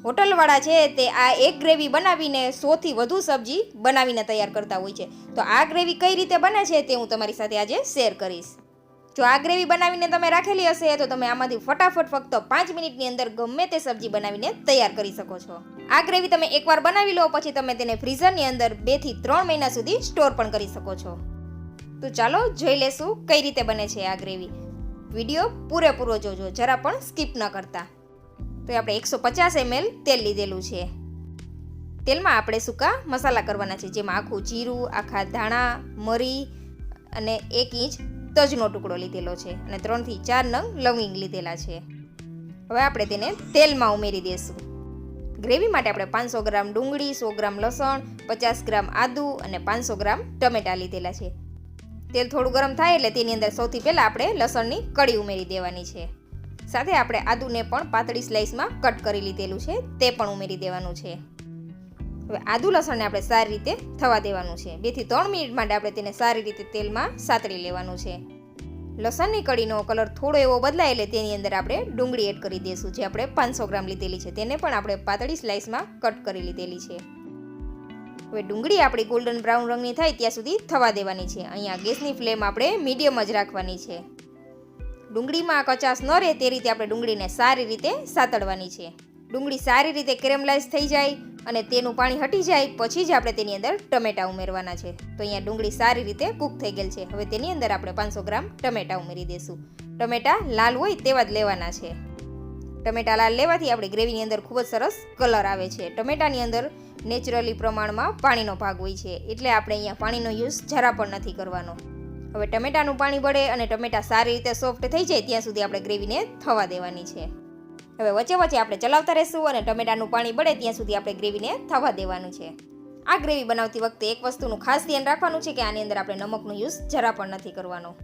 હોટલવાળા છે તે આ એક ગ્રેવી બનાવીને 100થી વધુ સબ્જી બનાવીને તૈયાર કરતા હોય છે. તો આ ગ્રેવી કઈ રીતે બને છે તે હું તમારી સાથે આજે શેર કરીશ. જો આ ગ્રેવી બનાવીને તમે રાખેલી હશે તો તમે આમાંથી ફટાફટ ફક્ત 5 મિનિટની અંદર ગમે તે સબ્જી બનાવીને તૈયાર કરી શકો છો. આ ગ્રેવી તમે એકવાર બનાવી લો પછી તમે તેને ફ્રીઝરની અંદર 2 થી 3 મહિના સુધી સ્ટોર પણ કરી શકો છો. તો ચાલો જોઈ લેશું કઈ રીતે બને છે આ ગ્રેવી. વિડીયો પૂરેપૂરો જોજો, જરા પણ સ્કીપ ન કરતા. તો આપણે 150 ml તેલ લીધેલું છે. તેલમાં આપણે સૂકા મસાલા કરવાના છે, જેમાં આખું જીરું, આખા ધાણા, મરી અને 1 ઇંચ તજનો ટુકડો લીધેલો છે અને 3 થી 4 નંગ લવિંગ લીધેલા છે. હવે આપણે તેને તેલમાં ઉમેરી દઈશું. ગ્રેવી માટે આપણે 500 ગ્રામ ડુંગળી, 100 ગ્રામ લસણ, 50 ગ્રામ આદુ અને 500 ગ્રામ ટમેટા લીધેલા છે. તેલ થોડું ગરમ થાય એટલે તેની અંદર સૌથી પહેલાં આપણે લસણની કળી ઉમેરી દેવાની છે. સાથે આપણે આદુને પણ પાતળી સ્લાઇસમાં કટ કરી લીધેલું છે, તે પણ ઉમેરી દેવાનું છે. હવે આદુ લસણને આપણે સારી રીતે થવા દેવાનું છે. 2 થી 3 મિનિટ માટે આપણે તેને સારી રીતે તેલમાં સાતળી લેવાનું છે. લસણની કળીનો કલર થોડો એવો બદલાય એટલે તેની અંદર આપણે ડુંગળી એડ કરી દઈશું, જે આપણે 500 ગ્રામ લીધેલી છે. તેને પણ આપણે પાતળી સ્લાઇસમાં કટ કરી લીધેલી છે. હવે ડુંગળી આપણી ગોલ્ડન બ્રાઉન રંગની થાય ત્યાં સુધી થવા દેવાની છે. અહીંયા ગેસની ફ્લેમ આપણે મીડિયમ જ રાખવાની છે. ડુંગળીમાં કચાશ ન રહે તે રીતે આપણે ડુંગળીને સારી રીતે સાતળવાની છે. ડુંગળી સારી રીતે કેરેમલાઇઝ થઈ જાય અને તેનું પાણી હટી જાય પછી જ આપણે તેની અંદર ટમેટા ઉમેરવાના છે. તો અહીંયા ડુંગળી સારી રીતે કૂક થઈ ગયેલ છે. હવે તેની અંદર આપણે 500 ગ્રામ ટમેટા ઉમેરી દઈશું. ટમેટા લાલ હોય તેવા જ લેવાના છે. ટમેટા લાલ લેવાથી આપણી ગ્રેવીની અંદર ખૂબ જ સરસ કલર આવે છે. ટમેટાની અંદર નેચરલી પ્રમાણમાં પાણીનો ભાગ હોય છે, એટલે આપણે અહીંયા પાણીનો યુઝ જરા પણ નથી કરવાનો. હવે ટમેટાનું પાણી બળે અને ટમેટા સારી રીતે સોફ્ટ થઈ જાય ત્યાં સુધી આપણે ગ્રેવીને થવા દેવાની છે. હવે વચ્ચે વચ્ચે આપણે ચલાવતા રહેશું અને ટમેટાનું પાણી બળે ત્યાં સુધી આપણે ગ્રેવીને થવા દેવાનું છે. આ ગ્રેવી બનાવતી વખતે એક વસ્તુનું ખાસ ધ્યાન રાખવાનું છે કે આની અંદર આપણે નમકનો યુઝ જરા પણ નથી કરવાનો.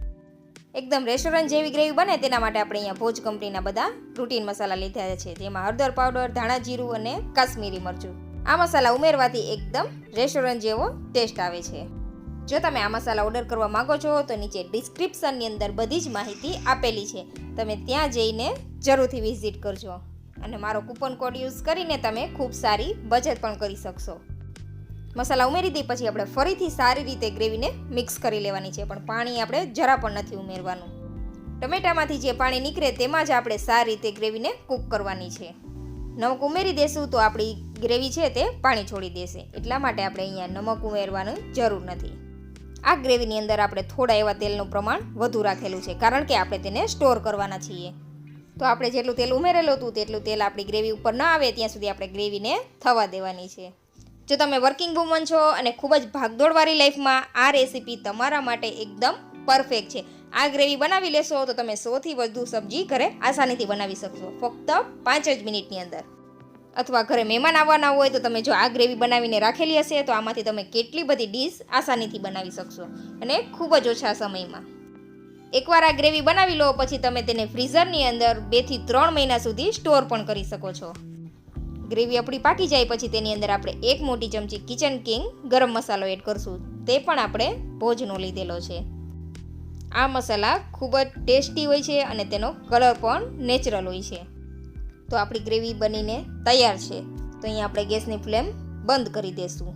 એકદમ રેસ્ટોરન્ટ જેવી ગ્રેવી બને તેના માટે આપણે અહીંયા ભોજ કંપનીના બધા રૂટીન મસાલા લીધા છે, જેમાં હળદર પાવડર, ધાણા જીરું અને કાશ્મીરી મરચું. આ મસાલા ઉમેરવાથી એકદમ રેસ્ટોરન્ટ જેવો ટેસ્ટ આવે છે. જો તમે આ મસાલા ઓર્ડર કરવા માંગો છો તો નીચે ડિસ્ક્રિપ્શનની અંદર બધી જ માહિતી આપેલી છે, તમે ત્યાં જઈને જરૂરથી વિઝિટ કરજો અને મારો કૂપન કોડ યુઝ કરીને તમે ખૂબ સારી બચત પણ કરી શકશો. મસાલા ઉમેરી દઈ પછી આપણે ફરીથી સારી રીતે ગ્રેવીને મિક્સ કરી લેવાની છે, પણ પાણી આપણે જરા પણ નથી ઉમેરવાનું. ટમેટામાંથી જે પાણી નીકળે તેમાં જ આપણે સારી રીતે ગ્રેવીને કૂક કરવાની છે. નમક ઉમેરી દેશું તો આપણી ગ્રેવી છે તે પાણી છોડી દેશે, એટલા માટે આપણે અહીંયા નમક ઉમેરવાની જરૂર નથી. આ ગ્રેવીની અંદર આપણે થોડા એવા તેલનું પ્રમાણ વધુ રાખેલું છે, કારણ કે આપણે તેને સ્ટોર કરવાના છીએ. તો આપણે જેટલું તેલ ઉમેરેલું હતું તેટલું તેલ આપણી ગ્રેવી ઉપર ન આવે ત્યાં સુધી આપણે ગ્રેવીને થવા દેવાની છે. જો તમે વર્કિંગ વુમન છો અને ખૂબ જ ભાગદોડવાળી લાઈફમાં આ રેસીપી તમારા માટે એકદમ પરફેક્ટ છે. આ ગ્રેવી બનાવી લેશો તો તમે 100થી વધુ સબ્જી ઘરે આસાનીથી બનાવી શકશો, ફક્ત 5 જ મિનિટની અંદર. અથવા ઘરે મહેમાન આવવાના હોય તો તમે જો આ ગ્રેવી બનાવીને રાખેલી હશે તો આમાંથી તમે કેટલી બધી ડીશ આસાનીથી બનાવી શકશો અને ખૂબ જ ઓછા સમયમાં. એકવાર આ ગ્રેવી બનાવી લો પછી તમે તેને ફ્રીઝરની અંદર 2 થી 3 મહિના સુધી સ્ટોર પણ કરી શકો છો. ગ્રેવી આપણી પાકી જાય પછી તેની અંદર આપણે 1 મોટી ચમચી કિચન કિંગ ગરમ મસાલો એડ કરશું, તે પણ આપણે ભોજનો લીધેલો છે. આ મસાલા ખૂબ જ ટેસ્ટી હોય છે અને તેનો કલર પણ નેચરલ હોય છે. તો આપણી ગ્રેવી બનીને તૈયાર છે. તો અહીંયા આપણે ગેસની ફ્લેમ બંધ કરી દઈશું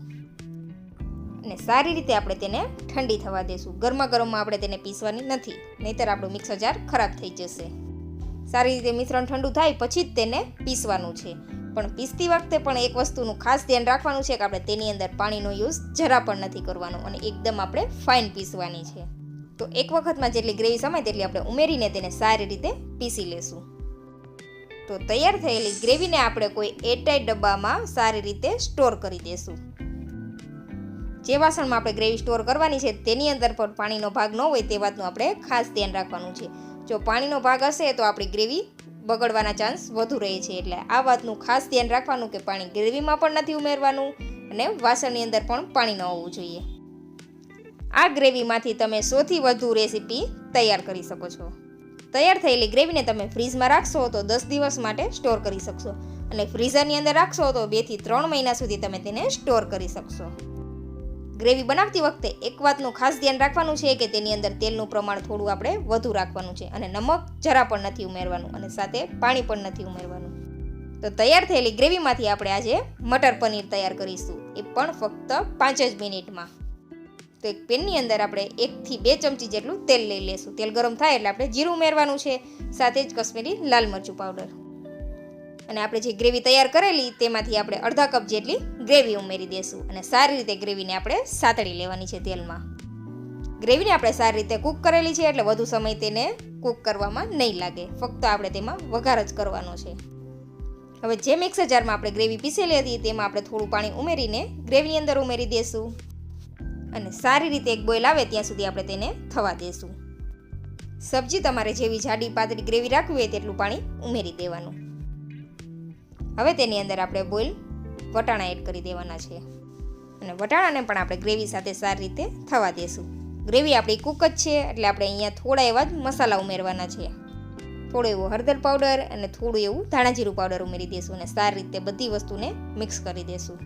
અને સારી રીતે આપણે તેને ઠંડી થવા દઈશું. ગરમા ગરમમાં આપણે તેને પીસવાની નથી, નહીંતર આપણું મિક્સર જાર ખરાબ થઈ જશે. સારી રીતે મિશ્રણ ઠંડુ થાય પછી જ તેને પીસવાનું છે. પણ પીસતી વખતે પણ એક વસ્તુનું ખાસ ધ્યાન રાખવાનું છે કે આપણે તેની અંદર પાણીનો યુઝ જરા પણ નથી કરવાનો અને એકદમ આપણે ફાઇન પીસવાની છે. તો એક વખતમાં જેટલી ગ્રેવી સમાય તેટલી આપણે ઉમેરીને તેને સારી રીતે પીસી લેશું. તો તૈયાર થયેલી ગ્રેવીને આપણે કોઈ એરટાઇટ ડબ્બામાં સારી રીતે સ્ટોર કરી દેશું. જે વાસણમાં આપણે ગ્રેવી સ્ટોર કરવાની છે તેની અંદર પણ પાણીનો ભાગ ન હોય તે વાતનું આપણે ખાસ ધ્યાન રાખવાનું છે. જો પાણીનો ભાગ હશે તો આપણી ગ્રેવી બગડવાના ચાન્સ વધુ રહે છે, એટલે આ વાતનું ખાસ ધ્યાન રાખવાનું કે પાણી ગ્રેવીમાં પણ નથી ઉમેરવાનું અને વાસણની અંદર પણ પાણી ન હોવું જોઈએ. આ ગ્રેવીમાંથી તમે 100થી વધુ રેસીપી તૈયાર કરી શકો છો. તૈયાર થયેલી ગ્રેવીને તમે ફ્રીઝમાં રાખશો તો 10 દિવસ માટે સ્ટોર કરી શકશો અને ફ્રીઝરની અંદર રાખશો તો 2 થી 3 મહિના સુધી તમે તેને સ્ટોર કરી શકશો. ગ્રેવી બનાવતી વખતે એક વાતનું ખાસ ધ્યાન રાખવાનું છે કે તેની અંદર તેલનું પ્રમાણ થોડું આપણે વધુ રાખવાનું છે અને નમક જરા પણ નથી ઉમેરવાનું અને સાથે પાણી પણ નથી ઉમેરવાનું. તો તો તૈયાર થયેલી ગ્રેવીમાંથી આપણે આજે મટર પનીર તૈયાર કરીશું, એ પણ ફક્ત 5 જ મિનિટમાં. તો એક પેનની અંદર આપણે 1 થી 2 ચમચી જેટલું તેલ લઈ લેશું. તેલ ગરમ થાય એટલે આપણે જીરું ઉમેરવાનું છે, સાથે જ કશ્મીરી લાલ મરચું પાવડર. અને આપણે જે ગ્રેવી તૈયાર કરેલી તેમાંથી આપણે અડધા કપ જેટલી ગ્રેવી ઉમેરી દઈશું અને સારી રીતે ગ્રેવીને આપણે સાતળી લેવાની છે તેલમાં. ગ્રેવીને આપણે સારી રીતે કૂક કરેલી છે એટલે વધુ સમય તેને કૂક કરવામાં નહીં લાગે, ફક્ત આપણે તેમાં વઘાર જ કરવાનો છે. હવે જે મિક્સર જારમાં આપણે ગ્રેવી પીસેલી હતી તેમાં આપણે થોડું પાણી ઉમેરીને ગ્રેવીની અંદર ઉમેરી દઈશું અને સારી રીતે એક બોઇલ આવે ત્યાં સુધી આપણે તેને થવા દઈશું. સબ્જી તમારે જેવી જાડી પાતળી ગ્રેવી રાખવી હોય તેટલું પાણી ઉમેરી દેવાનું. હવે તેની અંદર આપણે બોઇલ વટાણા એડ કરી દેવાના છે અને વટાણાને પણ આપણે ગ્રેવી સાથે સારી રીતે થવા દઈશું. ગ્રેવી આપણી કૂક જ છે એટલે આપણે અહીંયા થોડા એવા જ મસાલા ઉમેરવાના છે. થોડો એવો હળદર પાવડર અને થોડું એવું ધાણાજીરું પાવડર ઉમેરી દઈશું અને સારી રીતે બધી વસ્તુને મિક્સ કરી દઈશું.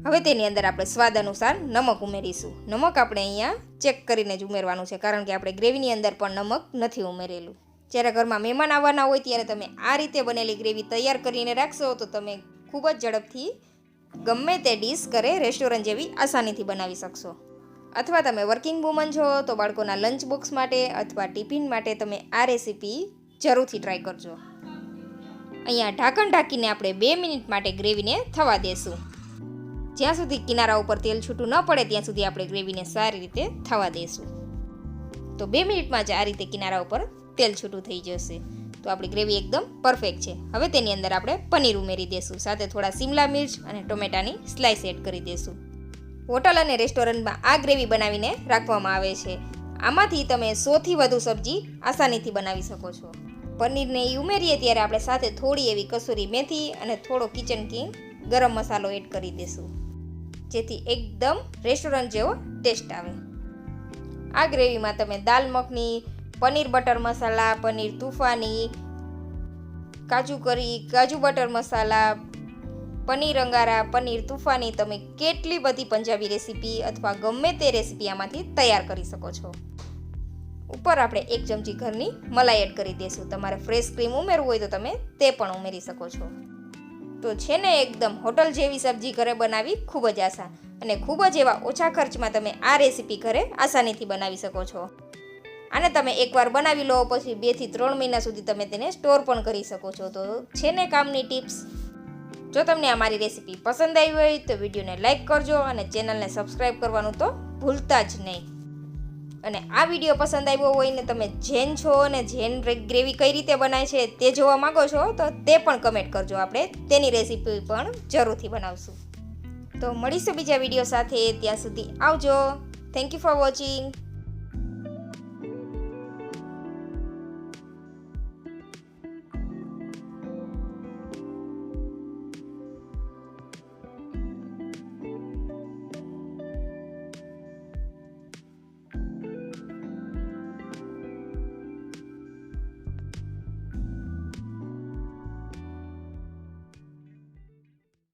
હવે તેની અંદર આપણે સ્વાદ અનુસાર નમક ઉમેરીશું. નમક આપણે અહીંયા ચેક કરીને જ ઉમેરવાનું છે, કારણ કે આપણે ગ્રેવીની અંદર પણ નમક નથી ઉમેરેલું. જ્યારે ઘરમાં મહેમાન આવવાના હોય ત્યારે તમે આ રીતે બનેલી ગ્રેવી તૈયાર કરીને રાખશો તો તમે ખૂબ જ ઝડપથી ગમે તે ડીશ ઘરે રેસ્ટોરન્ટ જેવી આસાનીથી બનાવી શકશો. અથવા તમે વર્કિંગ વુમન છો તો બાળકોના લંચ બોક્સ માટે અથવા ટિફિન માટે તમે આ રેસીપી જરૂરથી ટ્રાય કરજો. અહીંયા ઢાંકણ ઢાંકીને આપણે 2 મિનિટ માટે ગ્રેવીને થવા દેશું. જ્યાં સુધી કિનારા ઉપર તેલ છૂટું ન પડે ત્યાં સુધી આપણે ગ્રેવીને સારી રીતે થવા દઈશું. તો 2 મિનિટમાં જ આ રીતે કિનારા ઉપર તેલ છૂટું થઈ જશે. તો આપણી ગ્રેવી એકદમ પરફેક્ટ છે. હવે તેની અંદર આપણે પનીર ઉમેરી દઈશું, સાથે થોડા શિમલા મિર્ચ અને ટોમેટાની સ્લાઇસ એડ કરી દઈશું. હોટલ અને રેસ્ટોરન્ટમાં આ ગ્રેવી બનાવીને રાખવામાં આવે છે. આમાંથી તમે 100થી વધુ સબ્જી આસાનીથી બનાવી શકો છો. પનીરને એ ઉમેરીએ ત્યારે આપણે સાથે થોડી એવી કસૂરી મેથી અને થોડો કિચન કિંગ ગરમ મસાલો એડ કરી દઈશું, જેથી એકદમ રેસ્ટોરન્ટ જેવો ટેસ્ટ આવે. આ ગ્રેવીમાં તમે દાલ મખની, પનીર બટર મસાલા, પનીર તુફાની, કાજુ કરી, કાજુ બટર મસાલા, પનીર અંગારા, પનીર તુફાની, તમે કેટલી બધી પંજાબી રેસીપી અથવા ગમે તે રેસીપી આમાંથી તૈયાર કરી શકો છો. ઉપર આપણે 1 ચમચી ઘરની મલાઈ એડ કરી દઈશું. તમારે ફ્રેશ ક્રીમ ઉમેરવું હોય તો તમે તે પણ ઉમેરી શકો છો. તો છે ને એકદમ હોટલ જેવી સબ્જી ઘરે બનાવી ખૂબ જ આસાન અને ખૂબ જ એવા ઓછા ખર્ચમાં તમે આ રેસીપી ઘરે આસાનીથી બનાવી શકો છો. આને તમે એકવાર બનાવી લો પછી 2 થી 3 મહિના સુધી તમે તેને સ્ટોર પણ કરી શકો છો. તો છે ને કામની ટિપ્સ. જો તમને અમારી રેસીપી પસંદ આવી હોય તો વિડીયોને લાઇક કરજો અને ચેનલને સબસ્ક્રાઈબ કરવાનું તો ભૂલતા જ નહીં. અને આ વિડીયો પસંદ આવ્યો હોય ને તમે જૈન છો અને જૈન ગ્રેવી કઈ રીતે બનાય છે તે જોવા માંગો છો તો તે પણ કમેન્ટ કરજો, આપણે તેની રેસીપી પણ જરૂરથી બનાવશું. તો મળીશું બીજા વિડીયો સાથે. ત્યાં સુધી આવજો. Thank you for watching.